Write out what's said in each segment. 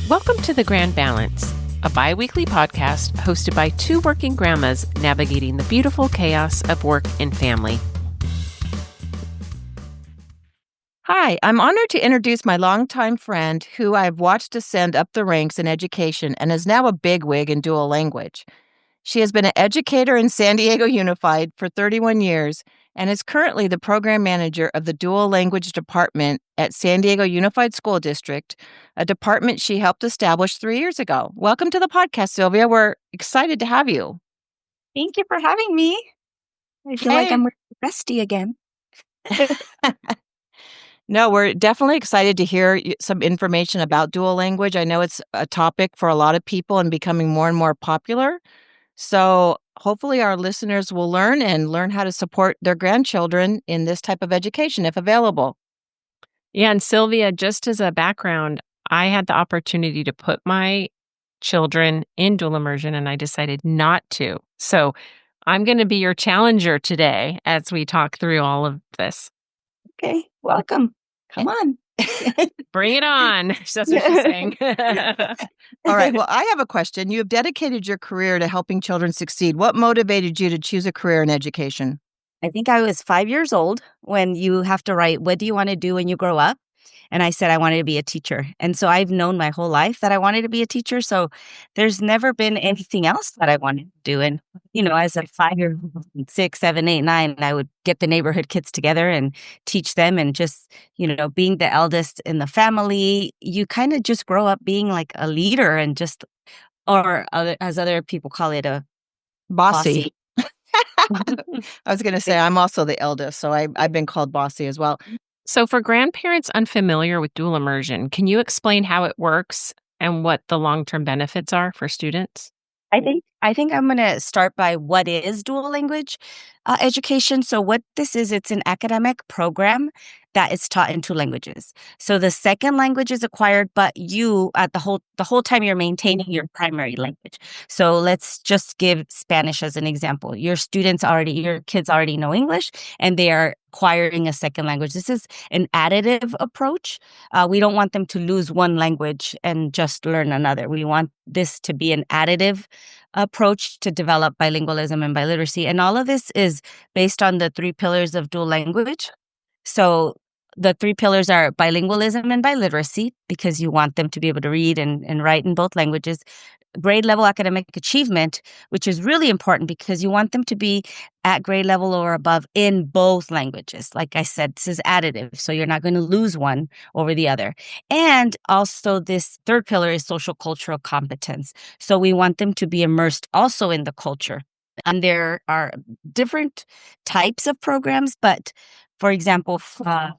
Welcome to The Grand Balance, a bi-weekly podcast hosted by two working grandmas navigating the beautiful chaos of work and family. Hi, I'm honored to introduce my longtime friend who I've watched ascend up the ranks in education and is now a bigwig in dual language. She has been an educator in San Diego Unified for 31 years and is currently the program manager of the dual language department at San Diego Unified School District, a department she helped establish 3 years ago. Welcome to the podcast, Sylvia. We're excited to have you. Thank you for having me. I feel like I'm with bestie again. No, we're definitely excited to hear some information about dual language. I know it's a topic for a lot of people and becoming more and more popular. So hopefully our listeners will learn how to support their grandchildren in this type of education if available. Yeah, and Sylvia, just as a background, I had the opportunity to put my children in dual immersion and I decided not to. So I'm going to be your challenger today as we talk through all of this. Okay, welcome. Come on. Bring it on. That's what she's saying. All right. Well, I have a question. You have dedicated your career to helping children succeed. What motivated you to choose a career in education? I think I was 5 years old when you have to write, what do you want to do when you grow up? And I said I wanted to be a teacher. And so I've known my whole life that I wanted to be a teacher. So there's never been anything else that I wanted to do. And, as a 5-year-old, 6, 7, 8, 9, I would get the neighborhood kids together and teach them. And just, being the eldest in the family, you kind of just grow up being like a leader and just, as other people call it, a Bossy. I was going to say, I'm also the eldest, so I've been called bossy as well. So for grandparents unfamiliar with dual immersion, can you explain how it works and what the long-term benefits are for students? I think I'm going to start by what is dual language education. So what this is, it's an academic program that is taught in two languages. So the second language is acquired, but you at the whole time you're maintaining your primary language. So let's just give Spanish as an example. Your kids already know English and they are acquiring a second language. This is an additive approach. We don't want them to lose one language and just learn another. We want this to be an additive approach to develop bilingualism and biliteracy. And all of this is based on the 3 pillars of dual language. So the 3 pillars are bilingualism and biliteracy, because you want them to be able to read and write in both languages. Grade level academic achievement, which is really important because you want them to be at grade level or above in both languages. Like I said, this is additive, so you're not going to lose one over the other. And also this third pillar is social cultural competence. So we want them to be immersed also in the culture. And there are different types of programs, but for example,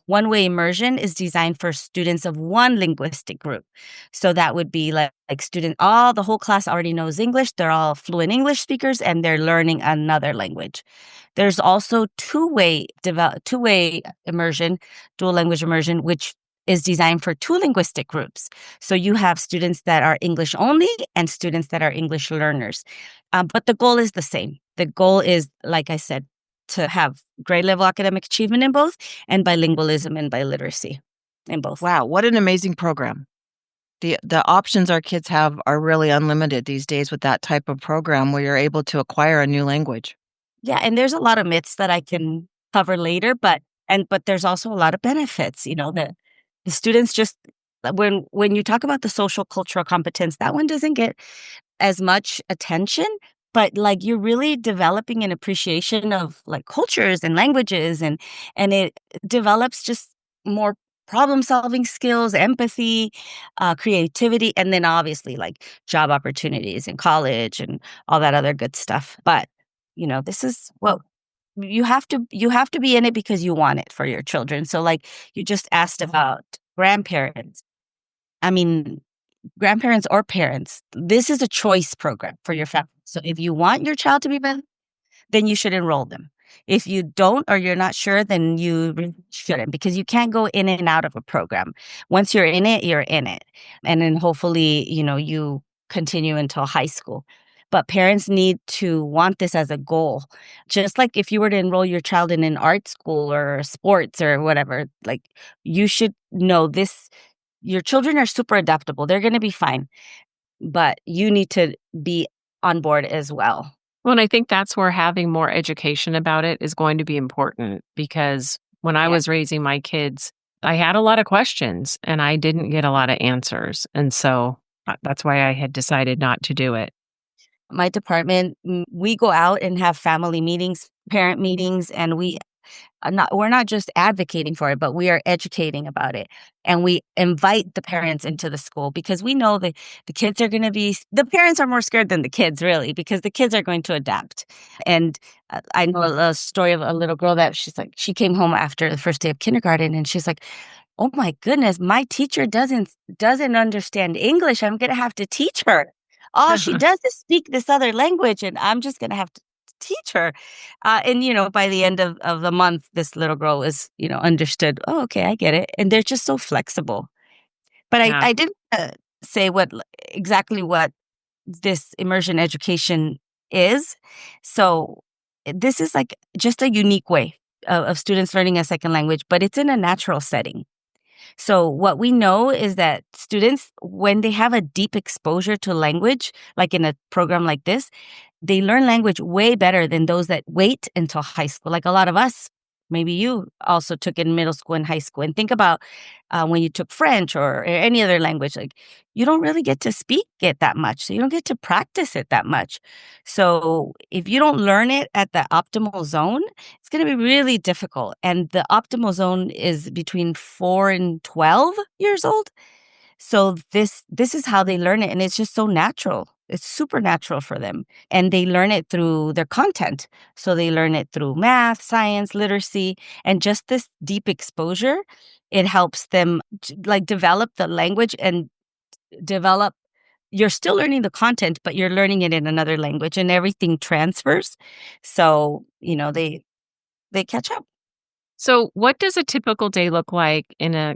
one-way immersion is designed for students of one linguistic group. So that would be like the whole class already knows English. They're all fluent English speakers and they're learning another language. There's also two-way immersion, dual language immersion, which is designed for 2 linguistic groups. So you have students that are English only and students that are English learners. But the goal is the same. The goal is, like I said, to have grade level academic achievement in both and bilingualism and biliteracy in both. Wow, what an amazing program. The options our kids have are really unlimited these days with that type of program where you're able to acquire a new language. Yeah, and there's a lot of myths that I can cover later, but there's also a lot of benefits. The students just, when you talk about the social cultural competence, that one doesn't get as much attention. But like you're really developing an appreciation of like cultures and languages, and it develops just more problem-solving skills, empathy, creativity, and then obviously like job opportunities in college and all that other good stuff. But this is what you have to be in it because you want it for your children. So like you just asked about grandparents. I mean, grandparents or parents, this is a choice program for your family. So if you want your child to be bilingual, then you should enroll them. If you don't or you're not sure, then you really shouldn't, because you can't go in and out of a program. Once you're in it, you're in it. And then hopefully, you continue until high school. But parents need to want this as a goal. Just like if you were to enroll your child in an art school or sports or whatever, like you should know this your children are super adaptable. They're going to be fine, but you need to be on board as well. Well, and I think that's where having more education about it is going to be important because when I Yeah. was raising my kids, I had a lot of questions and I didn't get a lot of answers. And so that's why I had decided not to do it. My department, we go out and have family meetings, parent meetings, and we're not just advocating for it, but we are educating about it. And we invite the parents into the school because we know that the parents are more scared than the kids, really, because the kids are going to adapt. And I know a story of a little girl that she came home after the first day of kindergarten and she's like, oh my goodness, my teacher doesn't understand English. I'm going to have to teach her. All she does is speak this other language, and I'm just going to have to teach her. And, by the end of the month, this little girl understood, oh, okay, I get it. And they're just so flexible. But Yeah. I didn't say exactly what this immersion education is. So this is like just a unique way of students learning a second language, but it's in a natural setting. So what we know is that students, when they have a deep exposure to language, like in a program like this, they learn language way better than those that wait until high school. Like a lot of us, maybe you also took in middle school and high school. And think about when you took French or any other language, like you don't really get to speak it that much. So you don't get to practice it that much. So if you don't learn it at the optimal zone, it's going to be really difficult. And the optimal zone is between 4 and 12 years old. So this is how they learn it, and it's just so natural. It's super natural for them, and they learn it through their content. So they learn it through math, science, literacy, and just this deep exposure. It helps them like develop the language and develop. You're still learning the content, but you're learning it in another language, and everything transfers. So they catch up. So, what does a typical day look like in a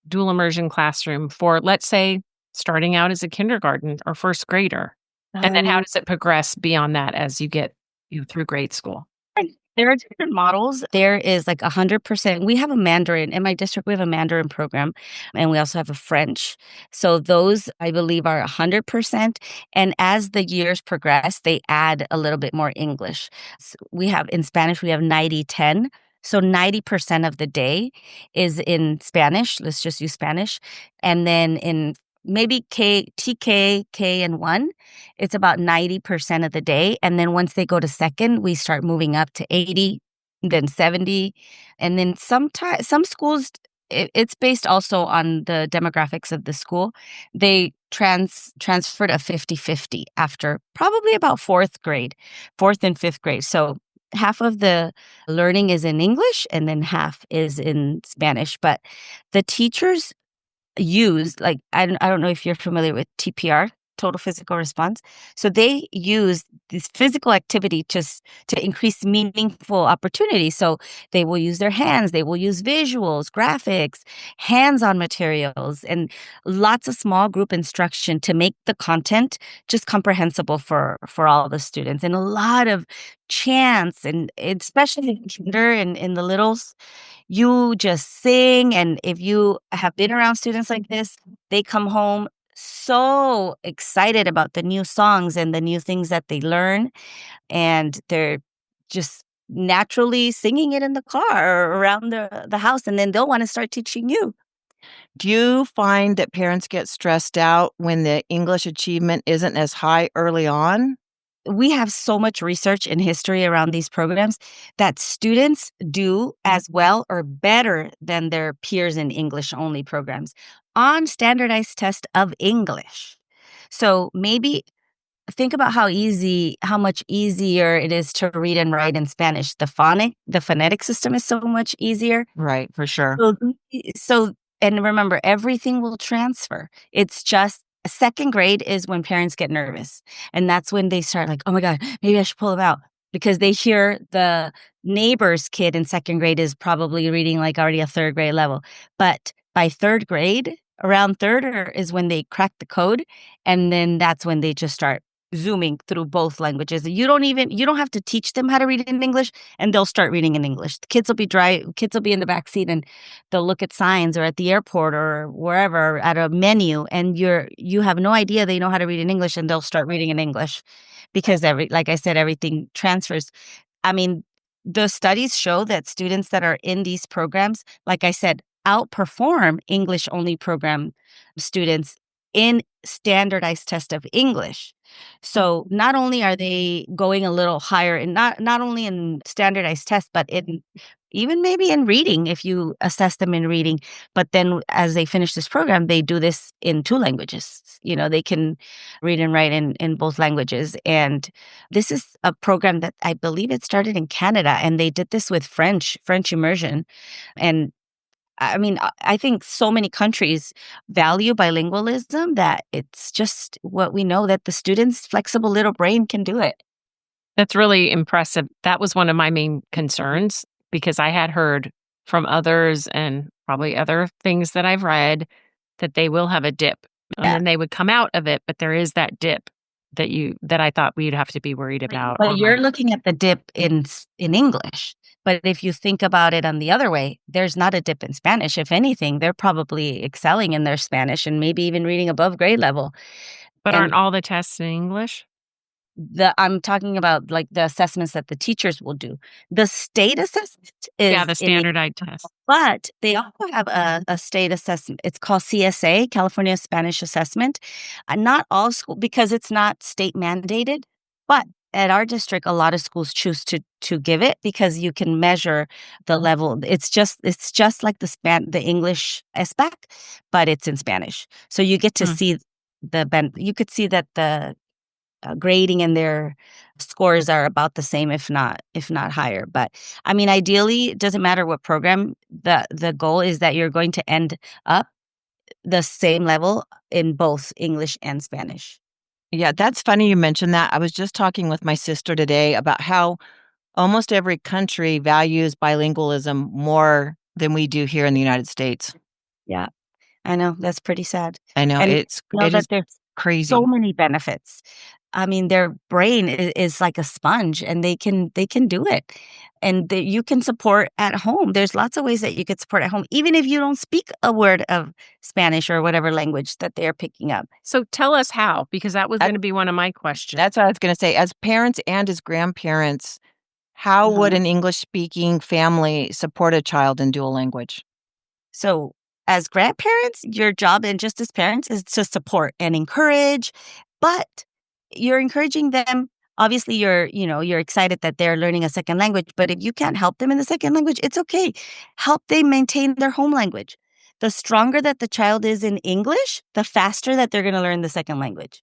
dual immersion classroom for, let's say, starting out as a kindergarten or first grader? And then how does it progress beyond that as you get through grade school? There are different models. There is like 100%. We have a Mandarin in my district. We have a Mandarin program, and we also have a French. So those, I believe, are 100%. And as the years progress, they add a little bit more English. We have in Spanish, we have 90-10. So 90% of the day is in Spanish. Let's just use Spanish. And then in maybe TK, K, and 1, it's about 90% of the day. And then once they go to second, we start moving up to 80, then 70. And then some schools, it's based also on the demographics of the school. They transferred a 50-50 after probably about fourth and fifth grade. So half of the learning is in English and then half is in Spanish. But the teachers use, like, I don't know if you're familiar with TPR, total physical response. So they use this physical activity just to increase meaningful opportunities. So they will use their hands, they will use visuals, graphics, hands-on materials, and lots of small group instruction to make the content just comprehensible for all the students. And a lot of chants, and especially in kinder and in the littles, you just sing. And if you have been around students like this, they come home so excited about the new songs and the new things that they learn. And they're just naturally singing it in the car or around the house. And then they'll want to start teaching you. Do you find that parents get stressed out when the English achievement isn't as high early on? We have so much research and history around these programs that students do as well or better than their peers in English only programs on standardized test of English. So maybe think about how much easier it is to read and write in Spanish. The phonetic system is so much easier. Right, for sure. So, and remember, everything will transfer. It's just second grade is when parents get nervous. And that's when they start like, oh my God, maybe I should pull them out, because they hear the neighbor's kid in second grade is probably reading like already a third grade level. But by third grade, around third is when they crack the code. And then that's when they just start zooming through both languages. You don't have to teach them how to read in English, and they'll start reading in English. The kids will be in the back seat, and they'll look at signs, or at the airport or wherever at a menu, and you have no idea they know how to read in English, and they'll start reading in English because like I said, everything transfers. I mean, the studies show that students that are in these programs, like I said, outperform English only program students in standardized test of English. So not only are they going a little higher, and not only in standardized tests, but in even maybe in reading, if you assess them in reading. But then as they finish this program, they do this in two languages. They can read and write in both languages. And this is a program that I believe it started in Canada, and they did this with French immersion. And I mean, I think so many countries value bilingualism that it's just what we know, that the student's flexible little brain can do it. That's really impressive. That was one of my main concerns because I had heard from others and probably other things that I've read that they will have a dip and Yeah. then they would come out of it, but there is that dip that I thought we'd have to be worried about. But you're looking at the dip in English. But if you think about it on the other way, there's not a dip in Spanish. If anything, they're probably excelling in their Spanish and maybe even reading above grade level. But And aren't all the tests in English? I'm talking about like the assessments that the teachers will do. The state assessment is Yeah, the standardized test. but they also have a state assessment. It's called CSA, California Spanish Assessment. Not all school, because it's not state mandated, but at our district, a lot of schools choose to give it because you can measure the level. It's just like the English SBAC, but it's in Spanish. So you get to see you could see that the grading and their scores are about the same, if not higher. But I mean, ideally, it doesn't matter what program. The goal is that you're going to end up the same level in both English and Spanish. Yeah, that's funny you mentioned that. I was just talking with my sister today about how almost every country values bilingualism more than we do here in the United States. Yeah, I know. That's pretty sad. I know And it is there's crazy. so many benefits. I mean, their brain is like a sponge, and they can do it. And you can support at home. There's lots of ways that you could support at home, even if you don't speak a word of Spanish or whatever language that they're picking up. So tell us how, because that was going to be one of my questions. That's what I was going to say. As parents and as grandparents, how would an English-speaking family support a child in dual language? So as grandparents, your job, and just as parents, is to support and encourage, but you're encouraging them. Obviously, you're excited that they're learning a second language, but if you can't help them in the second language, it's okay. Help them maintain their home language. The stronger that the child is in English, the faster that they're going to learn the second language.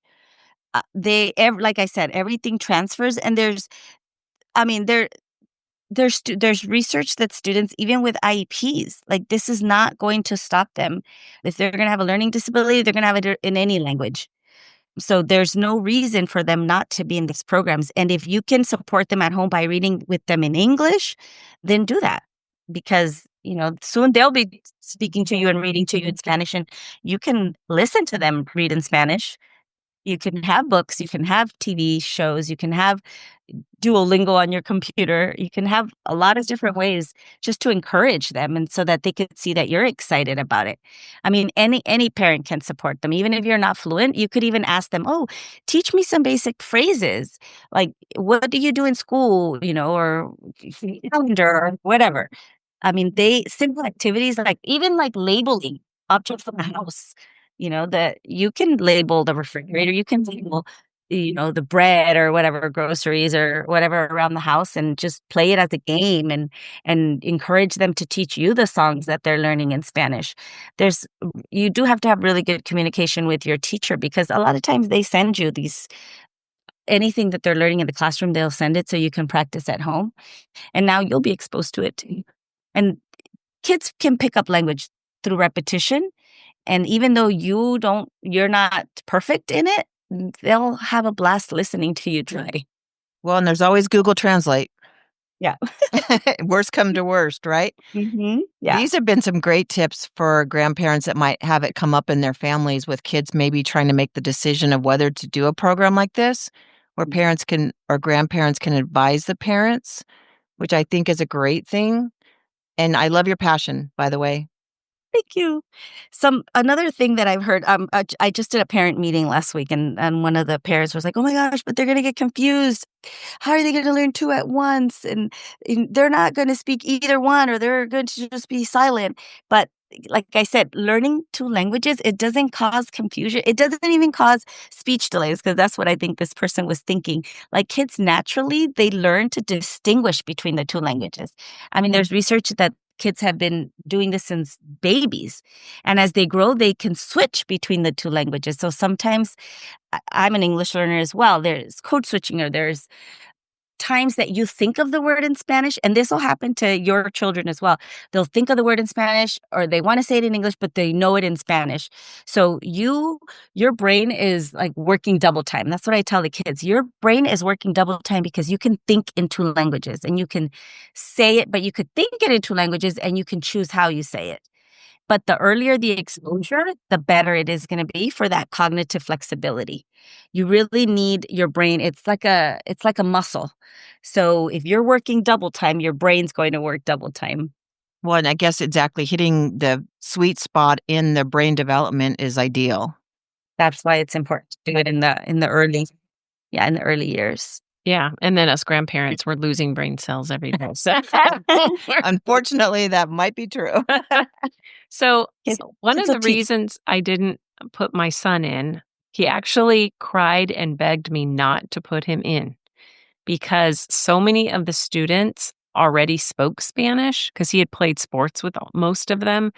Like I said, everything transfers, and there's research that students, even with IEPs, like, this is not going to stop them. If they're going to have a learning disability, they're going to have it in any language. So there's no reason for them not to be in these programs. And if you can support them at home by reading with them in English, then do that. Because, soon they'll be speaking to you and reading to you in Spanish, and you can listen to them read in Spanish. You can have books, you can have TV shows, you can have Duolingo on your computer. You can have a lot of different ways just to encourage them, and so that they could see that you're excited about it. I mean, any parent can support them. Even if you're not fluent, you could even ask them, "Oh, teach me some basic phrases. Like, what do you do in school, or calendar or whatever." I mean, simple activities, like even like labeling objects in the house. That you can label the refrigerator, you can label, the bread or whatever, groceries or whatever around the house, and just play it as a game, and encourage them to teach you the songs that they're learning in Spanish. You do have to have really good communication with your teacher, because a lot of times they send you anything that they're learning in the classroom, they'll send it so you can practice at home. And now you'll be exposed to it too. And kids can pick up language through repetition. And even though you're not perfect in it, they'll have a blast listening to you try. Well, and there's always Google Translate. Yeah. Worst come to worst, right? Yeah. These have been some great tips for grandparents that might have it come up in their families with kids maybe trying to make the decision of whether to do a program like this, where parents can or grandparents can advise the parents, which I think is a great thing. And I love your passion, by the way. Thank you. Another thing that I've heard, I just did a parent meeting last week, and one of the parents was like, "Oh my gosh, but they're gonna get confused. How are they gonna learn 2 at once? And they're not gonna speak either one, or they're going to just be silent." But like I said, learning 2 languages, it doesn't cause confusion. It doesn't even cause speech delays, because that's what I think this person was thinking. Like, kids naturally, they learn to distinguish between the 2 languages. I mean, there's research that kids have been doing this since babies. And as they grow, they can switch between the 2 languages. So sometimes I'm an English learner as well. There's code switching, or there's times that you think of the word in Spanish, and this will happen to your children as well. They'll think of the word in Spanish, or they want to say it in English, but they know it in Spanish. So your brain is like working double time. That's what I tell the kids. Your brain is working double time because you can think in 2 languages, and you can say it, but you could think it in 2 languages, and you can choose how you say it. But the earlier the exposure, the better it is gonna be for that cognitive flexibility. You really need your brain. It's like a muscle. So if you're working double time, your brain's going to work double time. Well, and I guess exactly hitting the sweet spot in the brain development is ideal. That's why it's important to do it in the early years. Yeah, and then us grandparents, we're losing brain cells every day, so Unfortunately, that might be true. So, It's one it's of a the teach reasons I didn't put my son in, he actually cried and begged me not to put him in because so many of the students already spoke Spanish because he had played sports with most of them,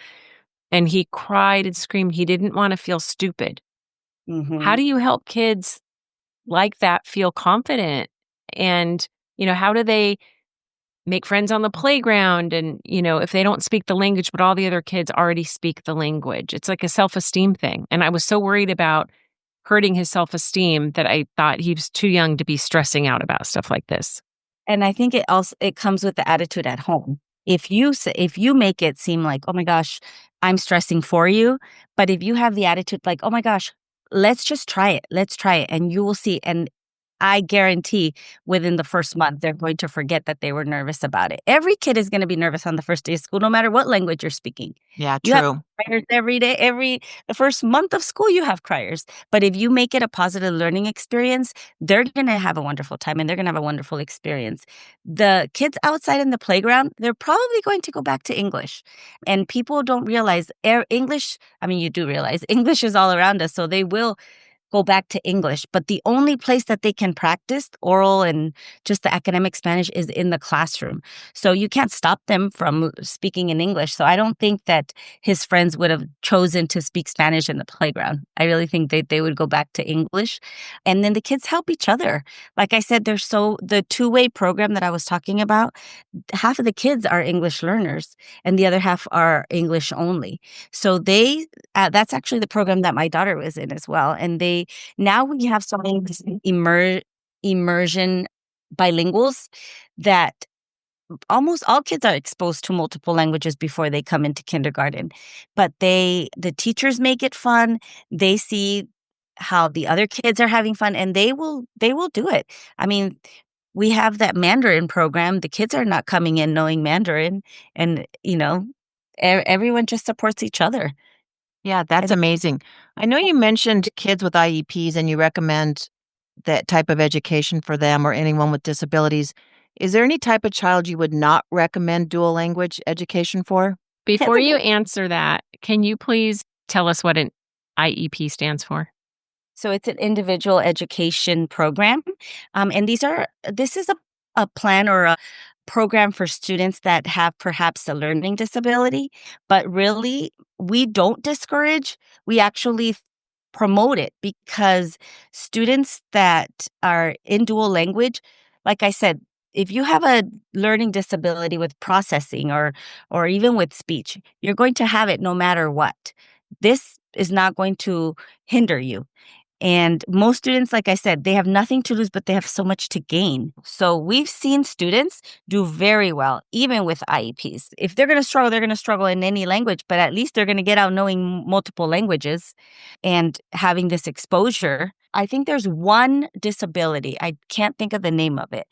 and he cried and screamed. He didn't wanna feel stupid. How Mhm. do you help kids like that feel confident? And, how do they make friends on the playground and, if they don't speak the language, but all the other kids already speak the language? It's like a self-esteem thing. And I was so worried about hurting his self-esteem that I thought he was too young to be stressing out about stuff like this. And I think it comes with the attitude at home. If you make it seem like, "Oh my gosh, I'm stressing for you," but if you have the attitude like, "Oh my gosh, let's just try it. Let's try it," and you will see, and I guarantee within the first month, they're going to forget that they were nervous about it. Every kid is gonna be nervous on the first day of school, no matter what language you're speaking. Yeah, You have true. criers every day. The first month of school, you have criers. But if you make it a positive learning experience, they're gonna have a wonderful time, and they're gonna have a wonderful experience. The kids outside in the playground, they're probably going to go back to English. And people don't realize English, I mean, you do realize English is all around us, so they will go back to English. But the only place that they can practice oral and just the academic Spanish is in the classroom. So you can't stop them from speaking in English. So I don't think that his friends would have chosen to speak Spanish in the playground. I really think they would go back to English. And then the kids help each other. Like I said, the two-way program that I was talking about, half of the kids are English learners and the other half are English only. So that's actually the program that my daughter was in as well. And now we have so many immersion bilinguals that almost all kids are exposed to multiple languages before they come into kindergarten. But the teachers make it fun. They see how the other kids are having fun, and they will do it. I mean, we have that Mandarin program. The kids are not coming in knowing Mandarin, and everyone just supports each other. Yeah, that's And amazing. I know you mentioned kids with IEPs and you recommend that type of education for them or anyone with disabilities. Is there any type of child you would not recommend dual language education for? Before that's a you good answer that, can you please tell us what an IEP stands for? So it's an individual education program, and this is a plan or a program for students that have perhaps a learning disability, but really we don't discourage. We actually promote it because students that are in dual language, like I said, if you have a learning disability with processing or even with speech, you're going to have it no matter what. This is not going to hinder you. And most students, like I said, they have nothing to lose, but they have so much to gain. So we've seen students do very well, even with IEPs. If they're going to struggle in any language, but at least they're going to get out knowing multiple languages and having this exposure. I think there's one disability, I can't think of the name of it,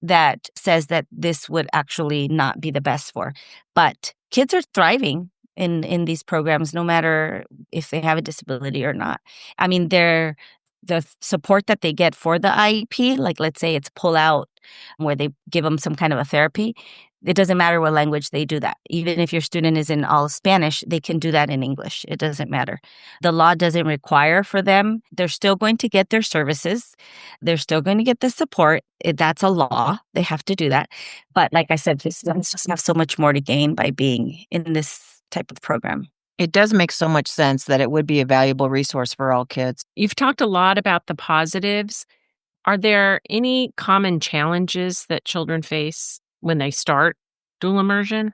that says that this would actually not be the best for. But kids are thriving in these programs, no matter if they have a disability or not. I mean, the support that they get for the IEP, like let's say it's pull out where they give them some kind of a therapy. It doesn't matter what language they do that. Even if your student is in all Spanish, they can do that in English. It doesn't matter. The law doesn't require for them. They're still going to get their services. They're still going to get the support. That's a law. They have to do that. But like I said, these students just have so much more to gain by being in this type of program. It does make so much sense that it would be a valuable resource for all kids. You've talked a lot about the positives. Are there any common challenges that children face when they start dual immersion?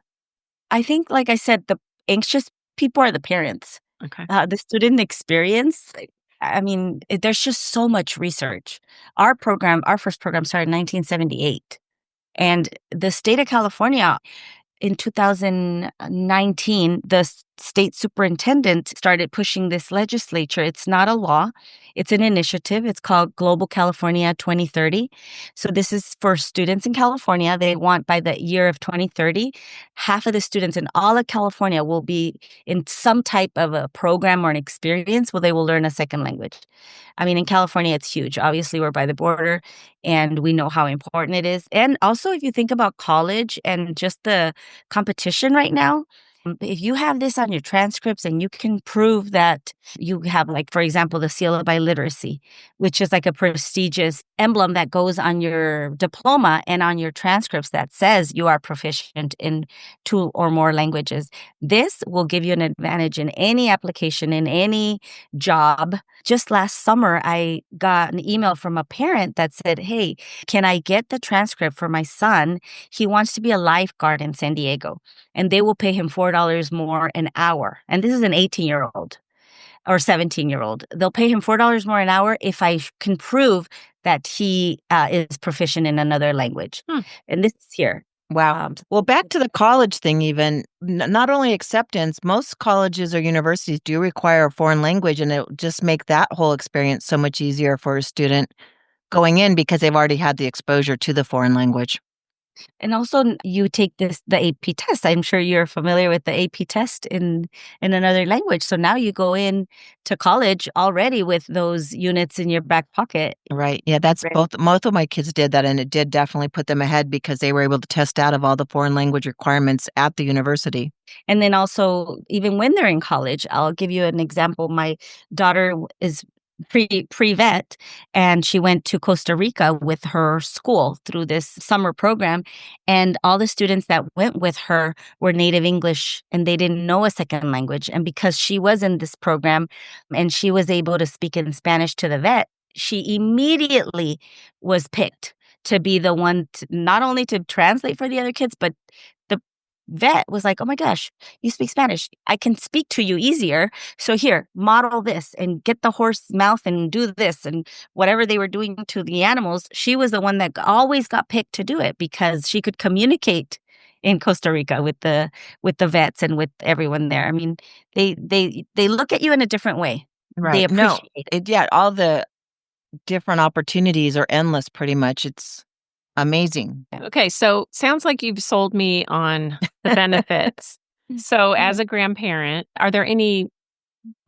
I think, like I said, the anxious people are the parents. Okay. The student experience, I mean, there's just so much research. Our first program started in 1978. And the state of California in 2019, the state superintendent started pushing this legislature. It's not a law, it's an initiative. It's called Global California 2030. So this is for students in California. They want by the year of 2030, half of the students in all of California will be in some type of a program or an experience where they will learn a second language. I mean, in California, it's huge. Obviously, we're by the border and we know how important it is. And also, if you think about college and just the competition right now, if you have this on your transcripts and you can prove that you have, like, for example, the seal of biliteracy, which is like a prestigious emblem that goes on your diploma and on your transcripts that says you are proficient in 2 or more languages, this will give you an advantage in any application, in any job. Just last summer, I got an email from a parent that said, "Hey, can I get the transcript for my son? He wants to be a lifeguard in San Diego." And they will pay him $4 more an hour. And this is an 18-year-old or 17-year-old. They'll pay him $4 more an hour if I can prove that he is proficient in another language. And this is here. Wow. Well, back to the college thing even, not only acceptance, most colleges or universities do require a foreign language, and it'll just make that whole experience so much easier for a student going in because they've already had the exposure to the foreign language. And also, you take the AP test. I'm sure you're familiar with the AP test in another language. So now you go in to college already with those units in your back pocket. Right. Yeah, that's Right. both of my kids did that, and it did definitely put them ahead because they were able to test out of all the foreign language requirements at the university. And then also, even when they're in college, I'll give you an example. My daughter is pre-vet, and she went to Costa Rica with her school through this summer program, and all the students that went with her were native English and they didn't know a second language. And because she was in this program and she was able to speak in Spanish to the vet, she immediately was picked to be the one not only to translate for the other kids, but the vet was like, "Oh my gosh, you speak Spanish. I can speak to you easier. So here, model this and get the horse mouth and do this," and whatever they were doing to the animals. She was the one that always got picked to do it because she could communicate in Costa Rica with the vets and with everyone there. I mean, they look at you in a different way. Right. They appreciate it. Yeah, all the different opportunities are endless pretty much. It's amazing. Okay, so sounds like you've sold me on the benefits. So, as a grandparent, are there any,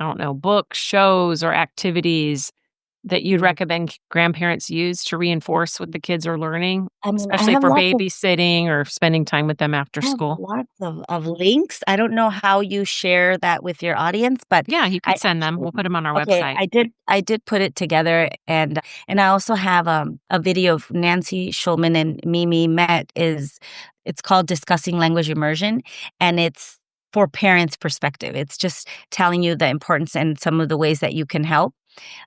I don't know, books, shows, or activities that you'd recommend grandparents use to reinforce what the kids are learning, I mean, I especially have for lots of babysitting or spending time with them after I have school? lots of links. I don't know how you share that with your audience, but Yeah, you I can send them. actually We'll put them on our okay, website. I did put it together, and I also have a video of Nancy Schulman and Mimi Met. It's called Discussing Language Immersion, and it's for parents' perspective. It's just telling you the importance and some of the ways that you can help.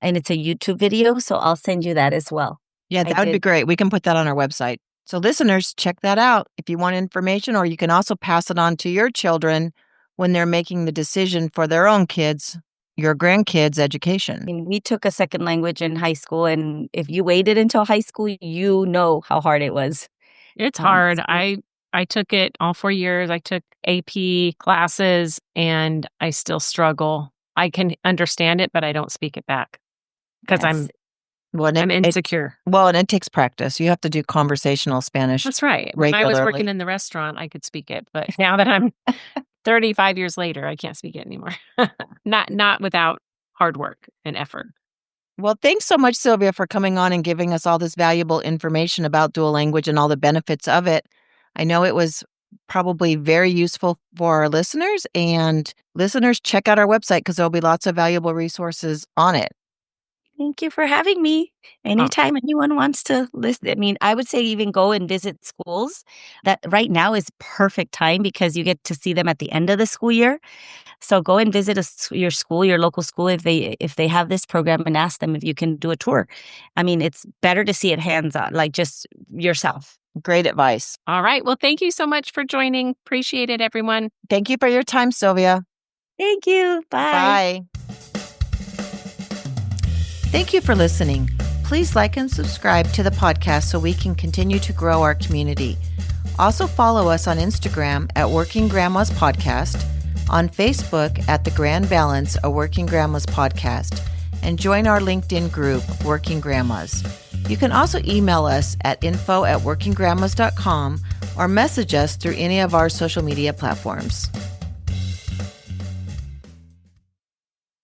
And it's a YouTube video, so I'll send you that as well. Yeah, I that would be did. great. We can put that on our website. So listeners, check that out if you want information, or you can also pass it on to your children when they're making the decision for their own kids, your grandkids' education. I mean, we took a second language in high school, and if you waited until high school, you know how hard it was. It's hard. So I took it all 4 years. I took AP classes, and I still struggle. I can understand it, but I don't speak it back because yes. Well, I'm insecure. and it takes practice. You have to do conversational Spanish. That's right. When I was regularly. working in the restaurant, I could speak it, but now that I'm 35 years later, I can't speak it anymore. Not without hard work and effort. Well, thanks so much, Sylvia, for coming on and giving us all this valuable information about dual language and all the benefits of it. I know it was probably very useful for our listeners, and listeners, check out our website because there'll be lots of valuable resources on it. Thank you for having me. Anytime anyone wants to listen, I mean, I would say even go and visit schools. That right now is perfect time because you get to see them at the end of the school year. So go and visit your school, your local school, if they have this program, and ask them if you can do a tour. I mean, it's better to see it hands on, like just yourself. Great advice. All right. Well, thank you so much for joining. Appreciate it, everyone. Thank you for your time, Sylvia. Thank you. Bye. Bye. Thank you for listening. Please like and subscribe to the podcast so we can continue to grow our community. Also follow us on Instagram at Working Grandmas Podcast, on Facebook at The Grand Balance, a Working Grandmas Podcast, and join our LinkedIn group, Working Grandmas. You can also email us at info@workinggrandmas.com or message us through any of our social media platforms.